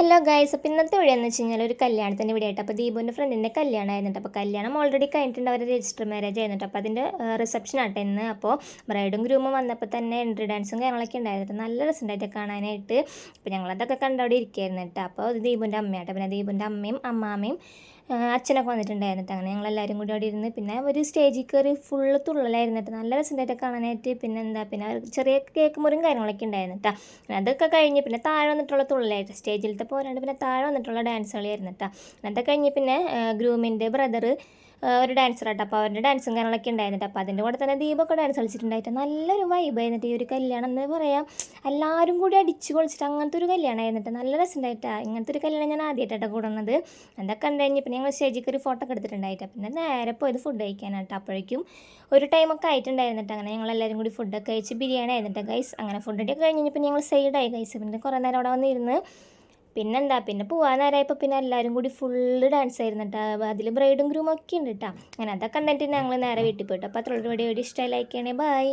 Hello guys, അപ്പോൾ ഇന്നത്തെ video എന്ന് വെച്ച് കഴിഞ്ഞാൽ ഒരു കല്യാണത്തിൻ്റെ വീഡിയോ ആയിട്ട്. അപ്പോൾ ദീപുവിൻ്റെ ഫ്രണ്ടിൻ്റെ കല്യാണം ആയിരുന്നിട്ട്. അപ്പോൾ കല്യാണം ഓൾറെഡി കഴിഞ്ഞിട്ടുണ്ട്, അവർ രജിസ്റ്റർ മാരേജ് ആയിരുന്നിട്ട്. അപ്പോൾ അതിൻ്റെ റിസപ്ഷൻ ആട്ടെ ഇന്ന്. അപ്പോൾ ബ്രൈഡും ഗ്രൂമും വന്നപ്പോൾ തന്നെ എൻട്രി ഡാൻസും കാര്യങ്ങളൊക്കെ ഉണ്ടായിരുന്നിട്ട് നല്ല രസമുണ്ടായിട്ട് കാണാനായിട്ട്. അപ്പോൾ ഞങ്ങളതൊക്കെ കണ്ടവിടെ ഇരിക്കുകയായിരുന്നു കേട്ടോ. അപ്പോൾ ദീപുവിൻ്റെ അമ്മയാട്ടോ, പിന്നെ ദീപുവിൻ്റെ അമ്മയും അമ്മാമ്മയും അച്ഛനൊക്കെ വന്നിട്ടുണ്ടായിരുന്നിട്ട്. അങ്ങനെ ഞങ്ങളെല്ലാവരും കൂടി അവിടെ ഇരുന്ന് പിന്നെ ഒരു സ്റ്റേജിൽ കയറി ഫുള്ള് തുള്ളലായിരുന്നിട്ട് നല്ല രസമുണ്ടായിട്ട് കാണാനായിട്ട്. പിന്നെ എന്താ, പിന്നെ ചെറിയ കേക്ക് മുറിയും കാര്യങ്ങളൊക്കെ ഉണ്ടായിരുന്നിട്ടാ. അതൊക്കെ കഴിഞ്ഞ് പിന്നെ താഴെ വന്നിട്ടുള്ള തുള്ളലായിട്ട് സ്റ്റേജിലത്തെ പോരാണ്ട് പിന്നെ താഴെ വന്നിട്ടുള്ള ഡാൻസ് കളിയായിരുന്നിട്ടാ. അതൊക്കെ കഴിഞ്ഞ് പിന്നെ ഗ്രൂമിൻ്റെ ബ്രദർ ഒരു ഡാൻസറാട്ടോ. അപ്പോൾ അവരുടെ ഡാൻസും കാര്യങ്ങളൊക്കെ ഉണ്ടായിരുന്നിട്ട്. അപ്പോൾ അതിൻ്റെ കൂടെ തന്നെ ദീപൊക്കെ ഡാൻസ് കളിച്ചിട്ടുണ്ടായിട്ട് നല്ലൊരു വൈബായിരുന്നിട്ട്. ഈ ഒരു കല്യാണം എന്ന് പറയാം എല്ലാവരും കൂടി അടിച്ച് പൊളിച്ചിട്ട് അങ്ങനത്തെ ഒരു കല്യാണം ആയിരുന്നിട്ട് നല്ല രസമുണ്ടായിട്ടാണ്. ഇങ്ങനത്തെ ഒരു കല്യാണം ഞാൻ ആദ്യമായിട്ടാണ് കൂടുന്നത്. അതൊക്കെ കണ്ടു കഴിഞ്ഞ് പിന്നെ ഞങ്ങൾ സ്റ്റേജിൽ ഒരു ഫോട്ടോ ഒക്കെ എടുത്തിട്ടുണ്ടായിട്ട് പിന്നെ നേരെ പോയത് ഫുഡ് കഴിക്കാനായിട്ട്. അപ്പോഴേക്കും ഒരു ടൈമൊക്കെ ആയിട്ടുണ്ടായിരുന്നിട്ട്. അങ്ങനെ ഞങ്ങളെല്ലാവരും കൂടി ഫുഡൊക്കെ കഴിച്ച് ബിരിയാണി ആയിരുന്നിട്ട് ഗൈസ്. അങ്ങനെ ഫുഡൊക്കെ കഴിഞ്ഞ് പിന്നെ ഞങ്ങൾ സൈഡായി ഗൈസ്. പിന്നെ കുറേ നേരം അവിടെ വന്നിരുന്ന് പിന്നെന്താ, പിന്നെ പോകാൻ നേരമായപ്പോൾ പിന്നെ എല്ലാവരും കൂടി ഫുള്ള് ഡാൻസ് ആയിരുന്നു കേട്ടോ. അതിൽ ബ്രൈഡും ഗ്രൂമൊക്കെ ഉണ്ട് കേട്ടോ. അങ്ങനെ അതൊക്കെ കണ്ടിട്ട് ഞങ്ങൾ നേരെ വീട്ടിൽ പോയിട്ട്. അപ്പോൾ അത്രയുള്ള വീഡിയോ ഇഷ്ടമായി ലൈക്ക് ചെയ്യണേ. ബൈ.